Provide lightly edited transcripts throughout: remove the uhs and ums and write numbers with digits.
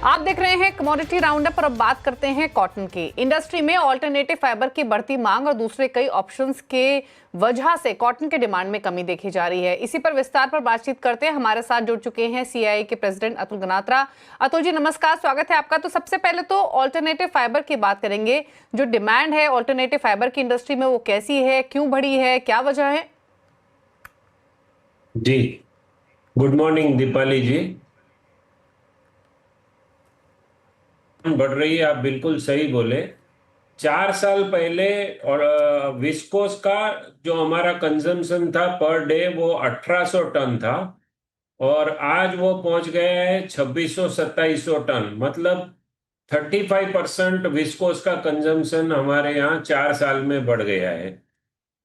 आप देख रहे हैं कमोडिटी राउंडअप और अब बात करते हैं कॉटन की। इंडस्ट्री में ऑल्टरनेटिव फाइबर की बढ़ती मांग और दूसरे कई ऑप्शंस के वजह से कॉटन के डिमांड में कमी देखी जा रही है। इसी पर विस्तार पर बातचीत करते हैं। हमारे साथ जुड़ चुके हैं सीआईआई के प्रेसिडेंट अतुल गनात्रा। अतुल जी नमस्कार, स्वागत है आपका। तो सबसे पहले तो ऑल्टरनेटिव फाइबर की बात करेंगे। जो डिमांड है ऑल्टरनेटिव फाइबर की इंडस्ट्री में वो कैसी है, क्यों बढ़ी है, क्या वजह है? जी, गुड मॉर्निंग दीपाली जी। बढ़ रही है, आप बिल्कुल सही बोले। 4 साल पहले और विस्कोस का जो हमारा कंजम्पशन था पर डे वो 1800 टन था और आज वो पहुंच गया है 2600-2700 टन। मतलब 35% विस्कोस का कंजम्पशन हमारे यहाँ 4 साल में बढ़ गया है।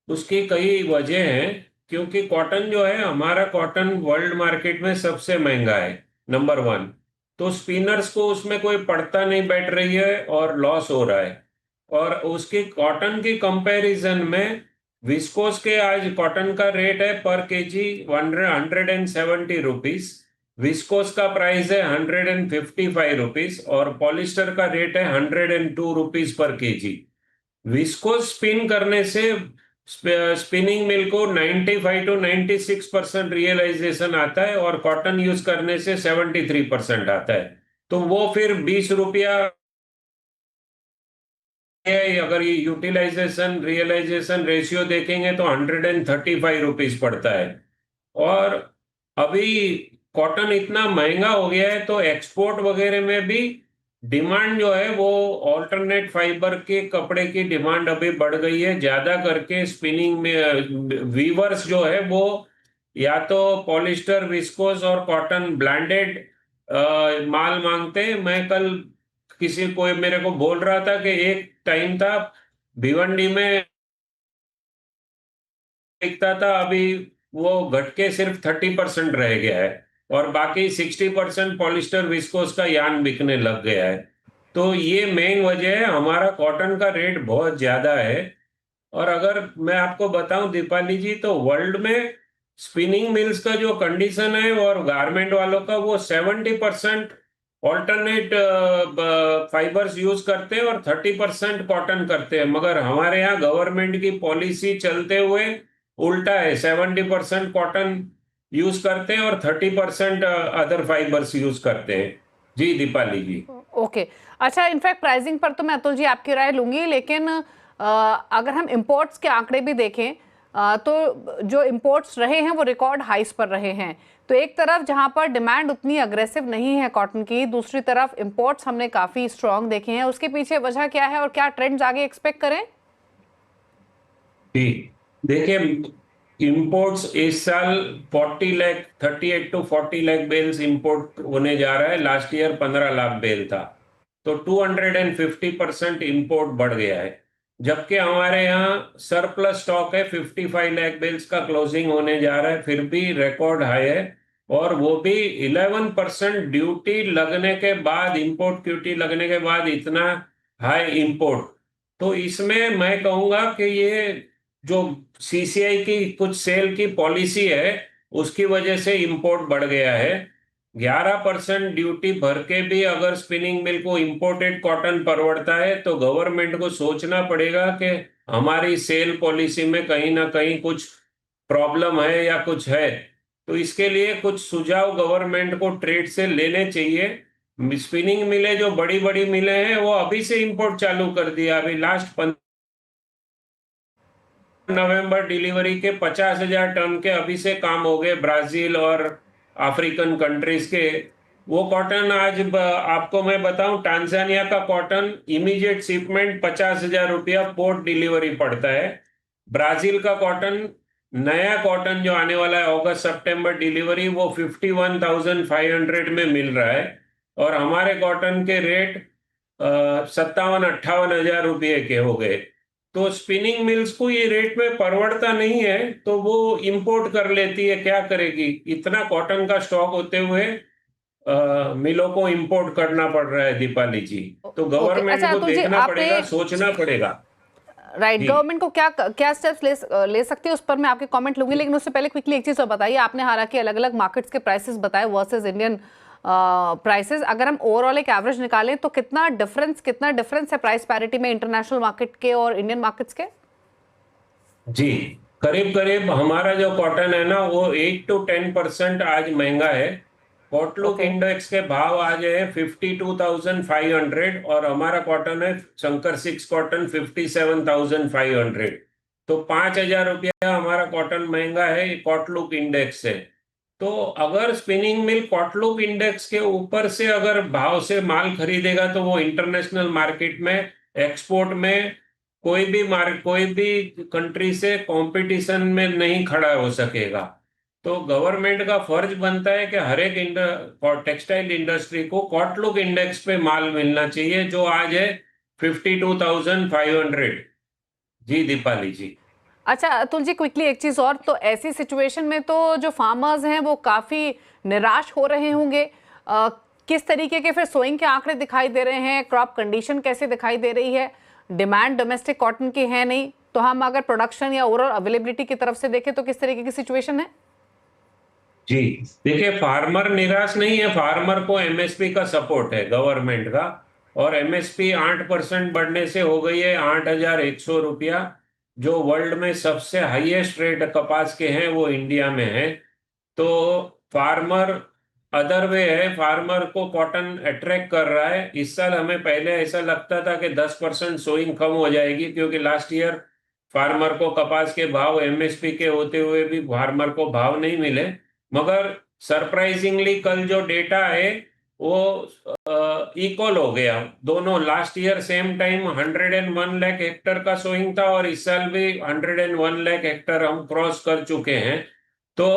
उसकी कई वजह हैं, क्योंकि कॉटन जो है, हमारा कॉटन वर्ल्ड मार्केट में सबसे महंगा है, नंबर 1। तो स्पिनर्स को उसमें कोई पड़ता नहीं बैठ रही है और लॉस हो रहा है। और उसकी कॉटन की कंपैरिजन में विस्कोस के आज कॉटन का रेट है पर केजी 170 रुपीज। विस्कोस का प्राइस है 155 रुपीज और पॉलिस्टर का रेट है 102 rupees per KG. Viscous spin करने से स्पिनिंग मिल को 95 to 96% रियलाइजेशन आता है और कॉटन यूज करने से 73% आता है। तो वो फिर 20 रुपया अगर ये यूटिलाइजेशन रियलाइजेशन रेशियो देखेंगे तो 135 रुपीज पड़ता है। और अभी कॉटन इतना महंगा हो गया है तो एक्सपोर्ट वगैरह में भी डिमांड जो है वो ऑल्टरनेट फाइबर के कपड़े की डिमांड अभी बढ़ गई है। ज्यादा करके स्पिनिंग में वीवर्स जो है वो या तो पॉलिस्टर, विस्कोस और कॉटन ब्लेंडेड माल मांगते हैं। मैं कल किसी कोई मेरे को बोल रहा था कि एक टाइम था भिवंडी में दिखता था, अभी वो घट के सिर्फ 30% रह गया है और बाकी 60% पॉलिस्टर विस्कोस का यान बिकने लग गया है। तो ये मेन वजह है, हमारा कॉटन का रेट बहुत ज्यादा है। और अगर मैं आपको बताऊं दीपाली जी, तो वर्ल्ड में स्पिनिंग मिल्स का जो कंडीशन है और गारमेंट वालों का, वो 70% ऑल्टरनेट फाइबर्स यूज करते हैं और 30% कॉटन करते हैं। मगर हमारे यहाँ गवर्नमेंट की पॉलिसी चलते हुए उल्टा है, 70% कॉटन यूज करते हैं और 30% अदर फाइबर्स यूज करते हैं। जी दीपाली जी। ओके, अच्छा, इनफैक्ट प्राइसिंग पर तो मैं अतुल जी आपकी राय लूंगी, लेकिन अगर हम इंपोर्ट्स के आंकड़े भी देखें तो जो इंपोर्ट्स रहे हैं वो रिकॉर्ड हाइस पर रहे हैं। तो एक तरफ जहां पर डिमांड उतनी अग्रेसिव नहीं है कॉटन की, दूसरी तरफ इंपोर्ट्स हमने काफी स्ट्रांग देखे हैं। उसके पीछे वजह क्या है और क्या ट्रेंड्स आगे एक्सपेक्ट करें? जी, देखिए, इंपोर्ट्स इस साल 40 lakh 38 to 40 lakh bales import होने जा रहा है। लास्ट ईयर 15 लाख बेल था, तो 250% इंपोर्ट बढ़ गया है। जबकि हमारे यहाँ सरप्लस स्टॉक है, 55 लाख बेल्स का क्लोजिंग होने जा रहा है, फिर भी रिकॉर्ड हाई है। और वो भी 11% ड्यूटी लगने के बाद, इंपोर्ट ड्यूटी लगने के बाद इतना हाई इंपोर्ट। तो इसमें मैं कहूंगा कि ये जो सीसीआई की कुछ सेल की पॉलिसी है उसकी वजह से इंपोर्ट बढ़ गया है। 11% ड्यूटी भर के भी अगर स्पिनिंग मिल को इंपोर्टेड कॉटन परवड़ता है तो गवर्नमेंट को सोचना पड़ेगा कि हमारी सेल पॉलिसी में कहीं ना कहीं कुछ प्रॉब्लम है या कुछ है। तो इसके लिए कुछ सुझाव गवर्नमेंट को ट्रेड से लेने चाहिए। स्पिनिंग मिलें, जो बड़ी बड़ी मिलें हैं, वो अभी से इंपोर्ट चालू कर दिया। अभी लास्ट नवंबर डिलीवरी के 50,000 टन के अभी से काम हो गए ब्राजील और अफ्रीकन कंट्रीज के। वो कॉटन आज आपको मैं बताऊं, टांजानिया का कॉटन इमीडिएट शिपमेंट 50,000 रुपया पोर्ट डिलीवरी पड़ता है। ब्राजील का कॉटन, नया कॉटन जो आने वाला है अगस्त सितंबर डिलीवरी, वो 51,500 में मिल रहा है। और हमारे कॉटन के रेट 57-58 हजार रुपये के हो गए। तो स्पिनिंग मिल्स को ये रेट में परवड़ता नहीं है तो वो इंपोर्ट कर लेती है। क्या करेगी, इतना कॉटन का स्टॉक होते हुए मिलों को इंपोर्ट करना पड़ रहा है दीपाली जी। तो ओके, अच्छा गवर्नमेंट को अतुल जी, देखना आपने पड़ेगा, सोचना पड़ेगा। राइट, जी गवर्नमेंट को क्या क्या स्टेप्स ले सकती है उस पर मैं आपके कमेंट लूंगी, लेकिन उससे पहले क्विकली एक चीज और बताइए। आपने हालांकि अलग अलग मार्केट्स के प्राइसेस बताए वर्सेस इंडियन प्राइसेस, अगर हम ओवरऑल एक एवरेज निकालें तो कितना डिफरेंस है प्राइस पैरिटी में इंटरनेशनल मार्केट के और इंडियन मार्केट्स के? जी, करीब करीब हमारा जो कॉटन है ना वो 8 to 10% आज महंगा है। कॉटलुक ओके। इंडेक्स के भाव आज है 52,500 और हमारा कॉटन है शंकर 6 कॉटन 57,500। तो 5,000 रुपया हमारा कॉटन महंगा है कॉटलुक इंडेक्स से। तो अगर स्पिनिंग मिल कॉटलुक इंडेक्स के ऊपर से अगर भाव से माल खरीदेगा तो वो इंटरनेशनल मार्केट में एक्सपोर्ट में कोई भी कंट्री से कंपटीशन में नहीं खड़ा हो सकेगा। तो गवर्नमेंट का फर्ज बनता है कि हर एक टेक्सटाइल इंडस्ट्री को कॉटलुक इंडेक्स पे माल मिलना चाहिए जो आज है 52,500। जी दीपाली जी। अच्छा अतुल जी, क्विकली एक चीज और, तो ऐसी सिचुएशन में तो जो फार्मर्स हैं वो काफी निराश हो रहे होंगे। किस तरीके के फिर सोइंग के आंकड़े दिखाई दे रहे हैं, क्रॉप कंडीशन कैसे दिखाई दे रही है? डिमांड डोमेस्टिक कॉटन की है नहीं, तो हम अगर प्रोडक्शन या ओवरऑल अवेलेबिलिटी की तरफ से देखें तो किस तरीके की सिचुएशन है? जी देखिए, फार्मर निराश नहीं है। फार्मर को एमएसपी का सपोर्ट है गवर्नमेंट का, और एमएसपी 8% बढ़ने से हो गई है 8,100 रुपया। जो वर्ल्ड में सबसे हाईएस्ट रेट कपास के हैं वो इंडिया में है। तो फार्मर अदर वे है, फार्मर को कॉटन अट्रैक्ट कर रहा है। इस साल हमें पहले ऐसा लगता था कि 10% सोइंग कम हो जाएगी, क्योंकि लास्ट ईयर फार्मर को कपास के भाव एमएसपी के होते हुए भी फार्मर को भाव नहीं मिले। मगर सरप्राइजिंगली कल जो डेटा है वो इक्वल हो गया। दोनों last year same time 101 lakh Hector का सोइंग था और इस साल भी 101 लाख हेक्टर हम क्रॉस कर चुके हैं। तो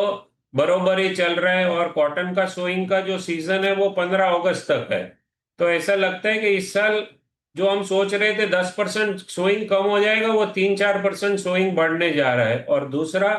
बरोबर ही चल रहा है, और कॉटन का सोइंग का जो सीजन है वो 15 अगस्त तक है। तो ऐसा लगता है कि इस साल जो हम सोच रहे थे 10% सोइंग कम हो जाएगा, वो 3-4% सोइंग बढ़ने जा रहा है। और दूसरा,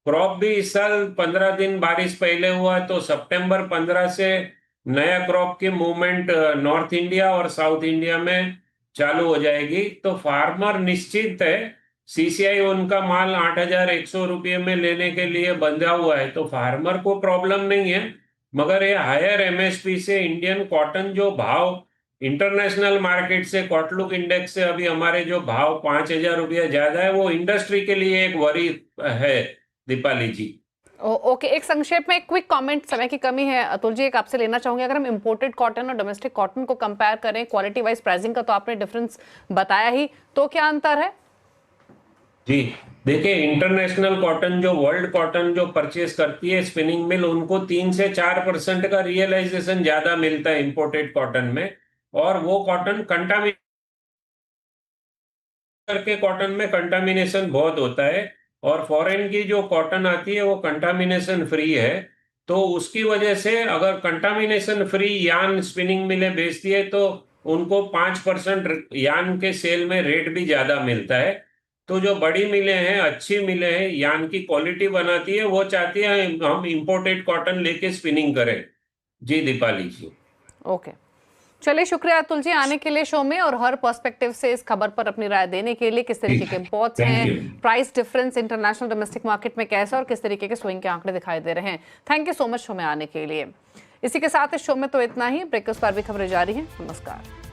क्रॉप भी इस साल 15 दिन बारिश पहले हुआ, तो सितंबर 15 से नया क्रॉप की मूवमेंट नॉर्थ इंडिया और साउथ इंडिया में चालू हो जाएगी। तो फार्मर निश्चित है, सीसीआई उनका माल 8,100 रुपये में लेने के लिए बंधा हुआ है, तो फार्मर को प्रॉब्लम नहीं है। मगर ये हायर एमएसपी से इंडियन कॉटन जो भाव इंटरनेशनल मार्केट से कॉटलुक इंडेक्स से अभी हमारे जो भाव 5,000 रुपया ज्यादा है, वो इंडस्ट्री के लिए एक वरी है दीपाली जी। ओके, एक संक्षेप में एक क्विक कमेंट, समय की कमी है अतुल जी, एक आपसे लेना चाहूंगी। अगर हम इंपोर्टेड कॉटन और डोमेस्टिक कॉटन को कंपेयर करें क्वालिटी वाइज प्राइसिंग का, तो आपने डिफरेंस बताया ही, तो क्या अंतर है? जी देखिए, इंटरनेशनल कॉटन जो वर्ल्ड कॉटन जो परचेस करती है स्पिनिंग मिल, उनको 3 से 4% का रियलाइजेशन ज्यादा मिलता है इंपोर्टेड कॉटन में। और वो कॉटन कंटामिनेट करके, कॉटन में कंटामिनेशन बहुत होता है, और फॉरेन की जो कॉटन आती है वो कंटामिनेशन फ्री है। तो उसकी वजह से अगर कंटामिनेशन फ्री यान स्पिनिंग मिलें बेचती है तो उनको 5% यान के सेल में रेट भी ज्यादा मिलता है। तो जो बड़ी मिलें हैं, अच्छी मिलें हैं, यान की क्वालिटी बनाती है, वो चाहती है हम इंपोर्टेड कॉटन लेके स्पिनिंग करें। जी दीपाली जी। ओके, चलिए, शुक्रिया अतुल जी आने के लिए शो में और हर पर्सपेक्टिव से इस खबर पर अपनी राय देने के लिए। किस तरीके के इंपोर्ट्स थैंक हैं, you. Price difference international domestic market में कैसा, और किस तरीके के स्विंग के आंकड़े दिखाई दे रहे हैं। Thank you so much show में आने के लिए। इसी के साथ इस शो में तो इतना ही। ब्रेक के उस पार भी खबरें जारी हैं। नमस्कार।